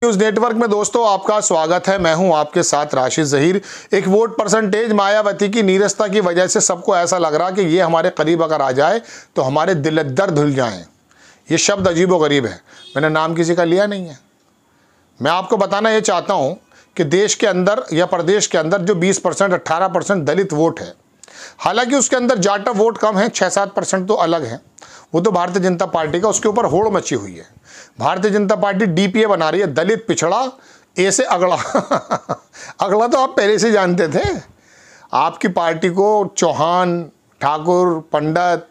News network में दोस्तों आपका स्वागत है। मैं हूं आपके साथ राशिद ज़हीर। एक वोट परसेंटेज मायावती की नीरसता की वजह से सबको ऐसा लग रहा कि ये हमारे करीब अगर आ जाए तो हमारे दिल दर धुल जाएं। ये शब्द अजीबोगरीब है, मैंने नाम किसी का लिया नहीं है। मैं आपको बताना ये चाहता हूँ कि देश के अंदर या प्रदेश के अंदर जो 20% 18% दलित वोट है, हालांकि उसके अंदर जाटा वोट कम है, 6-7% तो अलग हैं, वो तो भारतीय जनता पार्टी का, उसके ऊपर होड़ मची हुई है। भारतीय जनता पार्टी डीपीए बना रही है, दलित पिछड़ा ए से अगला अगला तो आप पहले से जानते थे। आपकी पार्टी को चौहान, ठाकुर, पंडित,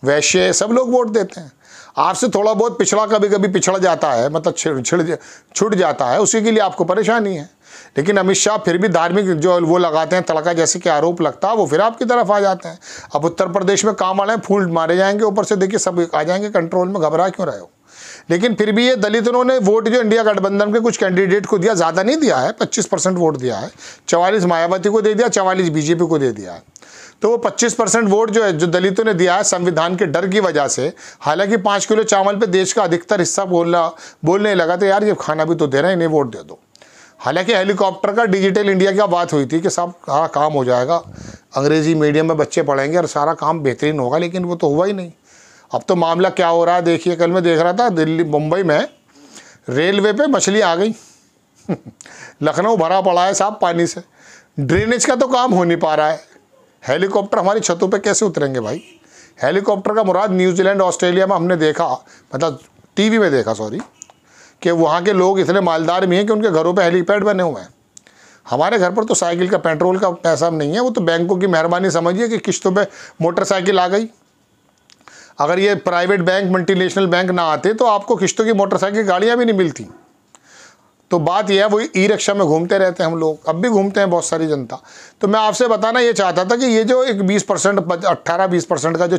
वैश्य सब लोग वोट देते हैं। आपसे थोड़ा बहुत पिछड़ा कभी कभी पिछड़ जाता है, मतलब छूट जाता है, उसी के लिए आपको परेशानी है। लेकिन अमित शाह फिर भी धार्मिक जो वो लगाते हैं तड़का जैसे कि आरोप लगता है, वो फिर आपकी तरफ आ जाते हैं। अब उत्तर प्रदेश में काम वाले फूल मारे जाएंगे, ऊपर से देखिए सब आ जाएंगे कंट्रोल में, घबरा क्यों रहे हो। लेकिन फिर भी ये दलितों ने वोट जो इंडिया गठबंधन के कुछ कैंडिडेट को दिया, ज़्यादा नहीं दिया है, 25% वोट दिया है। 44 मायावती को दे दिया, 44 बीजेपी को दे दिया है। तो वो 25% वोट जो है, जो दलितों ने दिया है संविधान के डर की वजह से। हालांकि 5 किलो चावल पे देश का अधिकतर हिस्सा बोलने लगा तो यार ये खाना भी तो दे रहे हैं, इन्हें वोट दे दो। हालांकि हेलीकॉप्टर का डिजिटल इंडिया की बात हुई थी कि सब सारा काम हो जाएगा, अंग्रेजी मीडियम में बच्चे पढ़ेंगे और सारा काम बेहतरीन होगा, लेकिन वो तो हुआ ही नहीं। अब तो मामला क्या हो रहा है देखिए, कल मैं देख रहा था दिल्ली मुंबई में रेलवे पे मछली आ गई लखनऊ भरा पड़ा है साहब पानी से। ड्रेनेज का तो काम हो नहीं पा रहा है। हेलीकॉप्टर हमारी छतों पे कैसे उतरेंगे भाई। हेलीकॉप्टर का मुराद न्यूजीलैंड, ऑस्ट्रेलिया में हमने देखा, मतलब टीवी में देखा, सॉरी, कि वहाँ के लोग इतने मालदार भी हैं कि उनके घरों पे हेलीपैड बने हुए हैं। हमारे घर पर तो साइकिल का पेट्रोल का पैसा नहीं है, वो तो बैंकों की मेहरबानी समझिए कि किस्तों पे मोटरसाइकिल आ गई। अगर ये प्राइवेट बैंक, मल्टीनेशनल बैंक ना आते तो आपको किस्तों की मोटरसाइकिल गाड़ियाँ भी नहीं मिलती। तो बात यह है, वही ई रिक्शा में घूमते रहते हैं हम लोग, अब भी घूमते हैं बहुत सारी जनता। तो मैं आपसे बताना ये चाहता था कि ये जो एक 20%, 18-20% का जो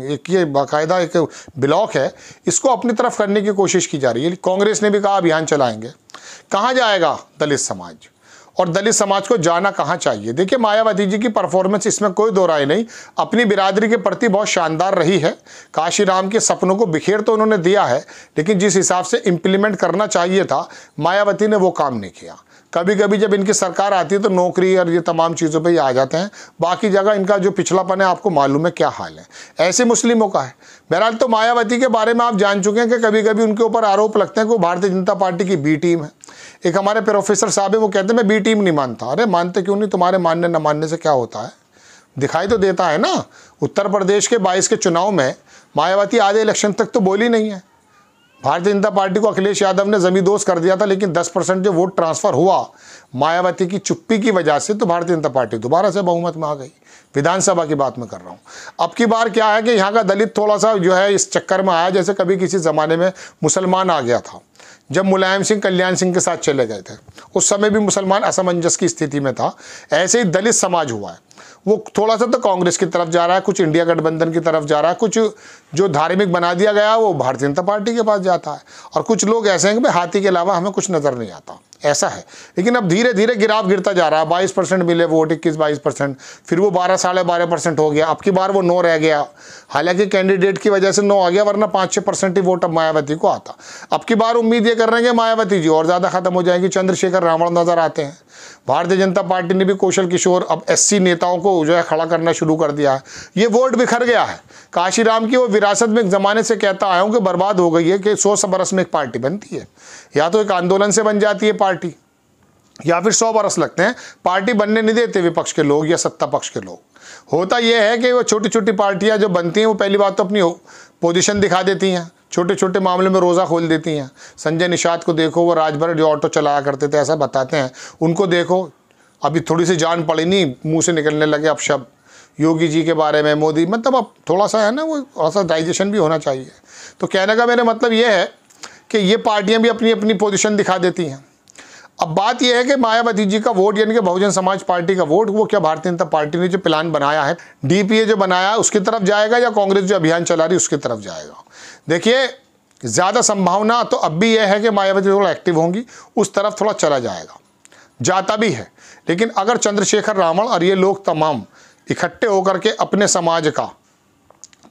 एक ये बाकायदा एक ब्लॉक है, इसको अपनी तरफ करने की कोशिश की जा रही है। कांग्रेस ने भी कहा अभियान चलाएंगे। कहाँ जाएगा दलित समाज, और दलित समाज को जाना कहाँ चाहिए। देखिए मायावती जी की परफॉर्मेंस, इसमें कोई दो राय नहीं, अपनी बिरादरी के प्रति बहुत शानदार रही है। काशीराम के सपनों को बिखेर तो उन्होंने दिया है, लेकिन जिस हिसाब से इम्प्लीमेंट करना चाहिए था मायावती ने वो काम नहीं किया। कभी कभी जब इनकी सरकार आती है तो नौकरी और ये तमाम चीज़ों पे ये आ जाते हैं, बाकी जगह इनका जो पिछड़ापन है आपको मालूम है क्या हाल है। ऐसे मुस्लिमों का है। बहरहाल तो मायावती के बारे में आप जान चुके हैं कि कभी कभी उनके ऊपर आरोप लगते हैं कि वो भारतीय जनता पार्टी की बी टीम है। एक हमारे प्रोफेसर साहब है, वो कहते हैं मैं बी टीम नहीं मानता। अरे मानते क्यों नहीं, तुम्हारे मानने न मानने से क्या होता है, दिखाई तो देता है ना। उत्तर प्रदेश के 22 के चुनाव में मायावती आधे इलेक्शन तक तो बोली नहीं है। भारतीय जनता पार्टी को अखिलेश यादव ने जमींदोज कर दिया था, लेकिन 10% जो वोट ट्रांसफ़र हुआ मायावती की चुप्पी की वजह से, तो भारतीय जनता पार्टी दोबारा से बहुमत में आ गई। विधानसभा की बात मैं कर रहा हूँ। अब की बार क्या है कि यहाँ का दलित थोड़ा सा जो है इस चक्कर में आया, जैसे कभी किसी ज़माने में मुसलमान आ गया था, जब मुलायम सिंह कल्याण सिंह के साथ चले गए थे, उस समय भी मुसलमान असमंजस की स्थिति में था। ऐसे ही दलित समाज हुआ है, वो थोड़ा सा तो कांग्रेस की तरफ जा रहा है, कुछ इंडिया गठबंधन की तरफ जा रहा है, कुछ जो धार्मिक बना दिया गया वो भारतीय जनता पार्टी के पास जाता है, और कुछ लोग ऐसे हैं कि भाई हाथी के अलावा हमें कुछ नज़र नहीं आता, ऐसा है। लेकिन अब धीरे धीरे गिराव गिरता जा रहा है। 22% मिले वोट, 21-22%, फिर वो 12-12.5% हो गया, अब की बार वो 9 रह गया। हालांकि कैंडिडेट की वजह से 9 आ गया, वरना 5-6% ही वोट अब मायावती को आता। अब की बार उम्मीद ये कर रहे हैं कि मायावती जी और ज़्यादा खत्म हो जाएगी। चंद्रशेखर रावण नज़र आते हैं। भारतीय जनता पार्टी ने भी कौशल किशोर, अब SC नेताओं को जो है खड़ा करना शुरू कर दिया है। ये वोट बिखर गया है। काशीराम की वो विरासत में एक ज़माने से कहता आया हूँ कि बर्बाद हो गई है कि 100 बरस में एक पार्टी बनती है, या तो एक आंदोलन से बन जाती है पार्टी, या फिर 100 बरस लगते हैं। पार्टी बनने नहीं देते विपक्ष के लोग या सत्ता पक्ष के लोग। होता यह है कि वो छोटी छोटी पार्टियां जो बनती हैं, वो पहली बात तो अपनी पोजीशन दिखा देती हैं, छोटे छोटे मामले में रोज़ा खोल देती हैं। संजय निषाद को देखो, वो राजभर जो ऑटो चलाया करते थे ऐसा बताते हैं, उनको देखो अभी थोड़ी सी जान पड़ी नहीं, मुँह से निकलने लगे अब शब्द योगी जी के बारे में, मोदी, मतलब अब थोड़ा सा है ना, वो थोड़ा सा डाइजेशन भी होना चाहिए। तो कहने का मेरा मतलब ये है कि ये पार्टियां भी अपनी अपनी पोजीशन दिखा देती हैं। अब बात यह है कि मायावती जी का वोट, यानी कि बहुजन समाज पार्टी का वोट, वो क्या भारतीय जनता पार्टी ने जो प्लान बनाया है, डीपीए जो बनाया है, उसकी तरफ जाएगा, या कांग्रेस जो अभियान चला रही है उसकी तरफ जाएगा। देखिए ज़्यादा संभावना तो अब भी यह है कि मायावती थोड़ा एक्टिव होंगी, उस तरफ थोड़ा चला जाएगा, जाता भी है। लेकिन अगर चंद्रशेखर रावण और ये लोग तमाम इकट्ठे होकर के अपने समाज का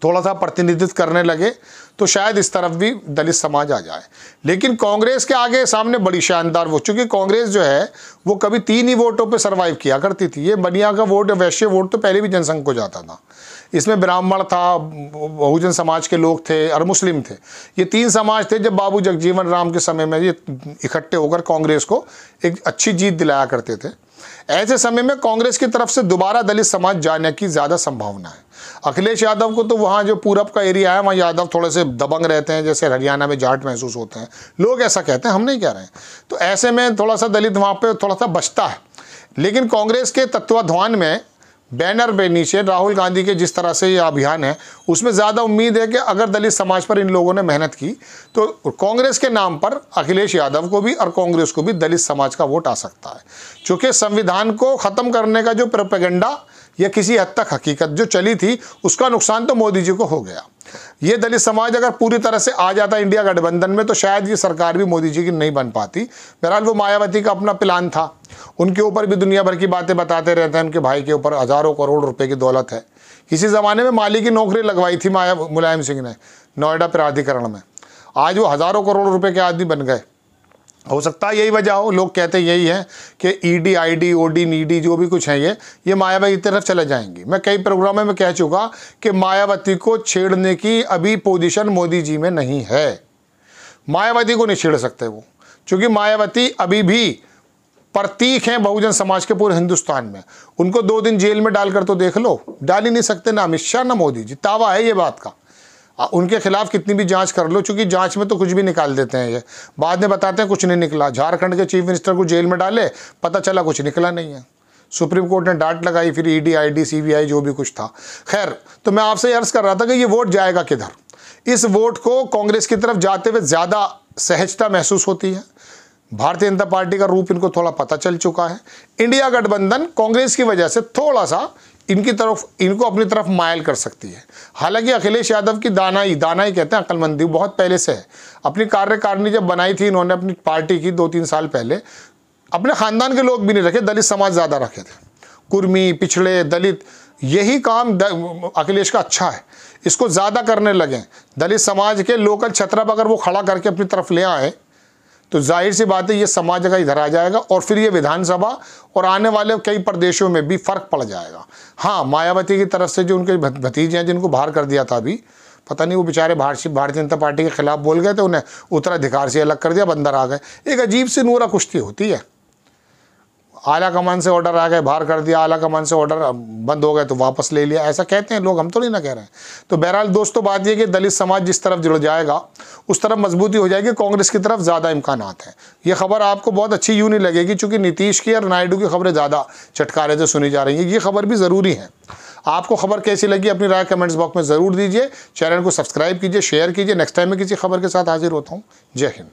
थोड़ा सा प्रतिनिधित्व करने लगे तो शायद इस तरफ भी दलित समाज आ जाए। लेकिन कांग्रेस के आगे सामने बड़ी शानदार वो, चूंकि कांग्रेस जो है वो कभी 3 ही वोटों पे सरवाइव किया करती थी। ये बनिया का वोट, वैश्य वोट तो पहले भी जनसंघ को जाता था। इसमें ब्राह्मण था, बहुजन समाज के लोग थे और मुस्लिम थे। ये 3 समाज थे जब बाबू जगजीवन राम के समय में ये इकट्ठे होकर कांग्रेस को एक अच्छी जीत दिलाया करते थे। ऐसे समय में कांग्रेस की तरफ से दोबारा दलित समाज जाने की ज़्यादा संभावना है। अखिलेश यादव को तो वहाँ जो पूरब का एरिया है वहाँ यादव थोड़े से दबंग रहते हैं, जैसे हरियाणा में जाट महसूस होते हैं, लोग ऐसा कहते हैं, हम नहीं कह रहे हैं। तो ऐसे में थोड़ा सा दलित वहाँ पे थोड़ा सा बचता है। लेकिन कांग्रेस के तत्वाधान में बैनर पे नीचे राहुल गांधी के जिस तरह से ये अभियान है, उसमें ज़्यादा उम्मीद है कि अगर दलित समाज पर इन लोगों ने मेहनत की तो कांग्रेस के नाम पर अखिलेश यादव को भी और कांग्रेस को भी दलित समाज का वोट आ सकता है। चूँकि संविधान को ख़त्म करने का जो प्रोपेगेंडा या किसी हद तक हकीकत जो चली थी, उसका नुकसान तो मोदी जी को हो गया। ये दलित समाज अगर पूरी तरह से आ जाता इंडिया गठबंधन में तो शायद ये सरकार भी मोदी जी की नहीं बन पाती। बहरहाल वो मायावती का अपना प्लान था, उनके ऊपर भी दुनिया भर की बातें बताते रहते हैं। उनके भाई के ऊपर हज़ारों करोड़ रुपए की दौलत है। किसी ज़माने में माली की नौकरी लगवाई थी मुलायम सिंह ने नोएडा प्राधिकरण में, आज वो हज़ारों करोड़ रुपये के आदमी बन गए। हो सकता है यही वजह हो, लोग कहते यही है कि ईडी, आईडी, ओडी, नीडी जो भी कुछ है ये मायावती की तरफ चले जाएंगी। मैं कई प्रोग्रामों में कह चुका कि मायावती को छेड़ने की अभी पोजीशन मोदी जी में नहीं है। मायावती को नहीं छेड़ सकते वो, क्योंकि मायावती अभी भी प्रतीक हैं बहुजन समाज के पूरे हिंदुस्तान में। उनको 2 दिन जेल में डालकर तो देख लो, डाल ही नहीं सकते ना अमित शाह ना मोदी जी। दावा है ये बात का, उनके खिलाफ कितनी भी जांच कर लो, क्योंकि जांच में तो कुछ भी निकाल देते हैं। ये बाद में बताते हैं कुछ नहीं निकला। झारखंड के चीफ मिनिस्टर को जेल में डाले, पता चला कुछ निकला नहीं है। सुप्रीम कोर्ट ने डांट लगाई, फिर ईडी, आईडी, सीबीआई जो भी कुछ था। खैर, तो मैं आपसे अर्ज कर रहा था कि ये वोट जाएगा किधर। इस वोट को कांग्रेस की तरफ जाते हुए ज़्यादा सहजता महसूस होती है। भारतीय जनता पार्टी का रूप इनको थोड़ा पता चल चुका है। इंडिया गठबंधन कांग्रेस की वजह से थोड़ा सा इनको अपनी तरफ मायल कर सकती है। हालांकि अखिलेश यादव की दानाई कहते हैं, अक्लमंदी बहुत पहले से है। अपनी कार्यकारिणी जब बनाई थी इन्होंने अपनी पार्टी की 2-3 साल पहले, अपने खानदान के लोग भी नहीं रखे, दलित समाज ज़्यादा रखे थे। कुर्मी, पिछड़े, दलित, यही काम अखिलेश का अच्छा है। इसको ज़्यादा करने लगें। दलित समाज के लोकल छत्रप अगर वो खड़ा करके अपनी तरफ ले आए तो जाहिर सी बात है ये समाज का इधर आ जाएगा और फिर ये विधानसभा और आने वाले कई प्रदेशों में भी फर्क पड़ जाएगा। हाँ, मायावती की तरफ से जो उनके भतीजे हैं जिनको बाहर कर दिया था अभी, पता नहीं वो बेचारे भारतीय जनता पार्टी के खिलाफ बोल गए थे, उन्हें उत्तराधिकार से अलग कर दिया, बंदर आ गए। एक अजीब सी नूरा कुश्ती होती है। आला कमान से ऑर्डर आ गए, बाहर कर दिया, आला कमान से ऑर्डर बंद हो गए तो वापस ले लिया, ऐसा कहते हैं लोग, हम तो नहीं ना कह रहे हैं। तो बहरहाल दोस्तों, बात यह कि दलित समाज जिस तरफ जुड़ जाएगा उस तरफ मजबूती हो जाएगी, कांग्रेस की तरफ ज़्यादा इम्कानात हैं। ये खबर आपको बहुत अच्छी यूँ नहीं लगेगी, चूँकि नीतीश की और नायडू की खबरें ज़्यादा चटकारे से सुनी जा रही हैं। ये खबर भी ज़रूरी है। आपको खबर कैसी लगी अपनी राय कमेंट्स बॉक्स में ज़रूर दीजिए। चैनल को सब्सक्राइब कीजिए, शेयर कीजिए। नेक्स्ट टाइम में किसी खबर के साथ हाजिर होता हूँ। जय हिंद।